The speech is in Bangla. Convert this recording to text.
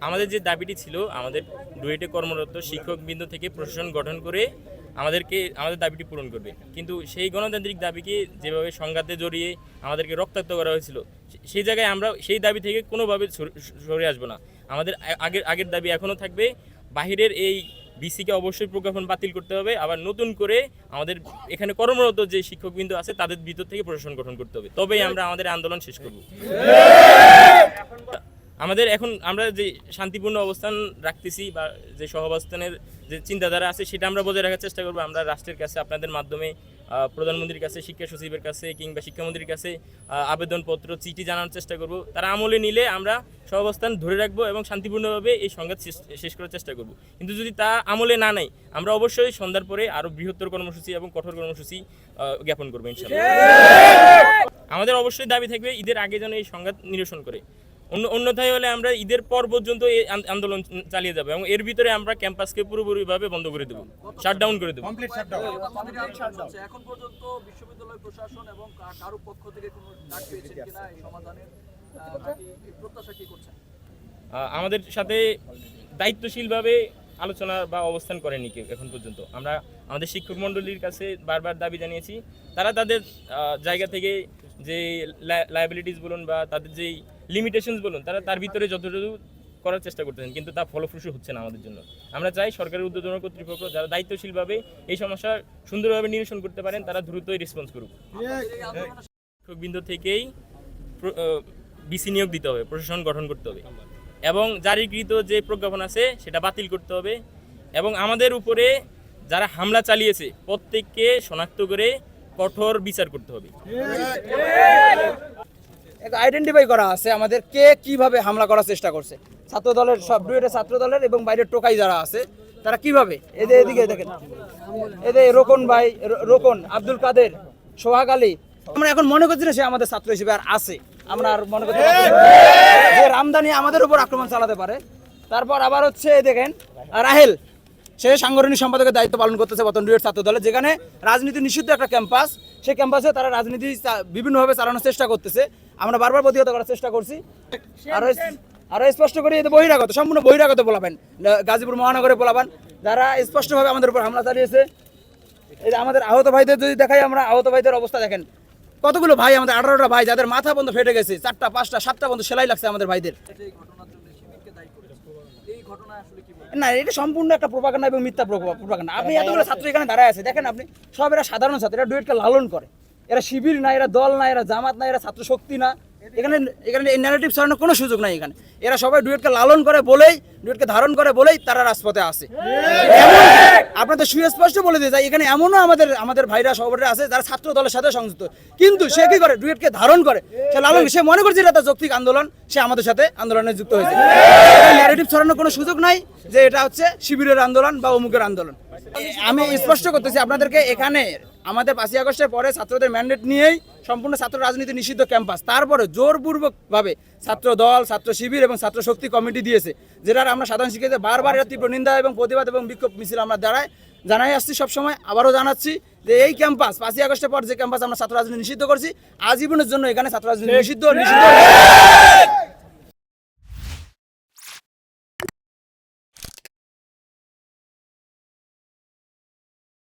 আমাদের যে দাবিটি ছিল, আমাদের ডুয়েটে কর্মরত শিক্ষকবৃন্দ থেকে প্রশাসন গঠন করে আমাদের দাবিটি পূরণ করবে, কিন্তু সেই গণতান্ত্রিক দাবিকে যেভাবে সংঘাতে জড়িয়ে আমাদেরকে রক্তাক্ত করা হয়েছিল, সেই জায়গায় আমরা সেই দাবি থেকে কোনোভাবে সরে আসবো না। আমাদের আগের দাবি এখনও থাকবে। বাহিরের এই বিসিকে অবশ্যই প্রজ্ঞাপন বাতিল করতে হবে, আবার নতুন করে আমাদের এখানে কর্মরত যে শিক্ষকবৃন্দ আছে তাদের ভিতর থেকে প্রশাসন গঠন করতে হবে, তবেই আমরা আমাদের আন্দোলন শেষ করব। আমরা যে শান্তিপূর্ণ অবস্থান রাখতেছি বা যে সহাবস্থানের যে চিন্তাধারা আছে সেটা আমরা বজায় রাখার চেষ্টা করবো। আমরা রাষ্ট্রের কাছে আপনাদের মাধ্যমে প্রধানমন্ত্রীর কাছে, শিক্ষা সচিবের কাছে কিংবা শিক্ষামন্ত্রীর কাছে আবেদনপত্র, চিঠি জানানোর চেষ্টা করব। তারা আমলে নিলে আমরা সহাবস্থান ধরে রাখবো এবং শান্তিপূর্ণভাবে এই সংঘাত শেষ করার চেষ্টা করব। কিন্তু যদি তা আমলে না নেয়, আমরা অবশ্যই সন্ধ্যার পরে আরও বৃহত্তর কর্মসূচি এবং কঠোর কর্মসূচি জ্ঞাপন করবো ইনশাআল্লাহ। আমাদের অবশ্যই দাবি থাকবে ঈদের আগে যেন এই সংঘাত নিরসন করে, অন্যথায় হলে আমরা ঈদের পর পর্যন্ত এই আন্দোলন চালিয়ে যাবো এবং এর ভিতরে আমরা ক্যাম্পাসকে পুরোপুরিভাবে বন্ধ করে দেবো, শাটডাউন করে দেবো। এখন পর্যন্ত বিশ্ববিদ্যালয় প্রশাসন এবং কারো পক্ষ থেকে কোনো ডাক পেয়েছেন কিনা এই সমাধানের, প্রত্যাশা কি করছেন? আমাদের সাথে দায়িত্বশীলভাবে আলোচনা বা অবস্থান করেনি কেউ এখন পর্যন্ত। আমরা আমাদের শিক্ষক মণ্ডলীর কাছে বারবার দাবি জানিয়েছি, তারা তাদের জায়গা থেকে যে লায়াবিলিটিস বলুন বা তাদের যেই লিমিটেশনস বলুন, তারা তার ভিতরে যতটুকু করার চেষ্টা করতেছেন, কিন্তু তা ফলপ্রসূ হচ্ছে না আমাদের জন্য। আমরা চাই সরকারের ঊর্ধ্বতন কর্তৃপক্ষ যারা দায়িত্বশীলভাবে এই সমস্যা সুন্দরভাবে নিরসন করতে পারেন, তারা দ্রুতই রেসপন্স করুক। শিক্ষকবৃন্দ থেকেই বিসি নিয়োগ দিতে হবে, প্রশাসন গঠন করতে হবে এবং জারিকৃত যে প্রজ্ঞাপন আছে সেটা বাতিল করতে হবে এবং আমাদের উপরে যারা হামলা চালিয়েছে প্রত্যেককে শনাক্ত করে কঠোর বিচার করতে হবে। আইডেন্টিফাই করা আছে আমাদের কে কিভাবে হামলা করার চেষ্টা করছে। ছাত্র দলের সব ডুয়েটের ছাত্র দলের এবং বাইরের টোকাই যারা আছে তারা কিভাবে, এদিকে দেখেন, রোকন ভাই, রোকন, আব্দুল কাদের, সোহাগ আলী, আমরা এখন মনে করছি না সে আমাদের ছাত্র হিসেবে আর আছে। আমরা আর মনে করছি যে রামদানি আমাদের উপর আক্রমণ চালাতে পারে। তারপর আবার হচ্ছে দেখেন রাহেল, সে সাংগঠনিক সম্পাদকের দায়িত্ব পালন করতেছে বর্তমান ডুয়েট ছাত্র দলে, যেখানে রাজনীতি নিষিদ্ধ একটা ক্যাম্পাস, সেই ক্যাম্পাসে তারা রাজনীতি বিভিন্নভাবে চালানোর চেষ্টা করতেছে। আমরা বারবার প্রতিহত করার চেষ্টা করছি। আরো স্পষ্ট করে বহিরাগত, সম্পূর্ণ বহিরাগত বলাবেন, গাজীপুর মহানগরে বলাবেন যারা স্পষ্টভাবে আমাদের উপর হামলা চালিয়েছে। এই আমাদের আহত ভাইদের যদি দেখাই, আমরা আহত ভাইদের অবস্থা দেখেন, কতগুলো ভাই আমাদের 18টা ভাই যাদের মাথা বন্ধ ফেটে গেছে, 4টা 5টা 7টা বন্ধ সেলাই লাগছে আমাদের ভাইদের। না, এটা সম্পূর্ণ একটা প্রোপাগান্ডা এবং মিথ্যা প্রোপাগান্ডা। আপনি এতগুলো ছাত্র এখানে দাঁড়ায় আছে, দেখেন আপনি সব এরা সাধারণ ছাত্র, এরা ডুয়েটকে লালন করে, এরা শিবির না, এরা দল না, এরা জামাত না, এরা ছাত্র শক্তি না। এখানে এই ন্যারেটিভ ছড়ানোর কোনো সুযোগ নাই। এরা সবাই ডুয়েটকে লালন করে বলেই, ডুয়েটকে ধারণ করে বলেই তারা রাজপথে আসে। আপনাদের সুস্পষ্ট বলে দিয়ে যায়, এখানে এমনও আমাদের ভাইরা সবাই আছে যারা ছাত্র দলের সাথে সংযুক্ত, কিন্তু সে কি করে, ডুয়েটকে ধারণ করে, সে লালন, সে মনে করছে এটা তার যৌক্তিক আন্দোলন, সে আমাদের সাথে আন্দোলনে যুক্ত হয়েছে। ন্যারেটিভ ছড়ানোর কোনো সুযোগ নাই যে এটা হচ্ছে শিবিরের আন্দোলন বা অমুকের আন্দোলন। আমি স্পষ্ট করতেছি আপনাদেরকে, এখানে আমাদের 5ই আগস্টের পরে ছাত্রদের ম্যান্ডেট নিয়েই সম্পূর্ণ ছাত্র রাজনীতি নিষিদ্ধ ক্যাম্পাস, তারপরে জোরপূর্বকভাবে ছাত্র দল, ছাত্র শিবির এবং ছাত্র শক্তি কমিটি দিয়েছে, যেটার আমরা সাধারণ শিক্ষার্থীদের বারবার এর তীব্র নিন্দা এবং প্রতিবাদ এবং বিক্ষোভ মিছিল আমরা জানাই আসছি সবসময়, আবারও জানাচ্ছি যে এই ক্যাম্পাস 5ই আগস্টের পর যে ক্যাম্পাস আমরা ছাত্র রাজনীতি নিষিদ্ধ করছি, আজীবনের জন্য এখানে ছাত্র রাজনীতি নিষিদ্ধ।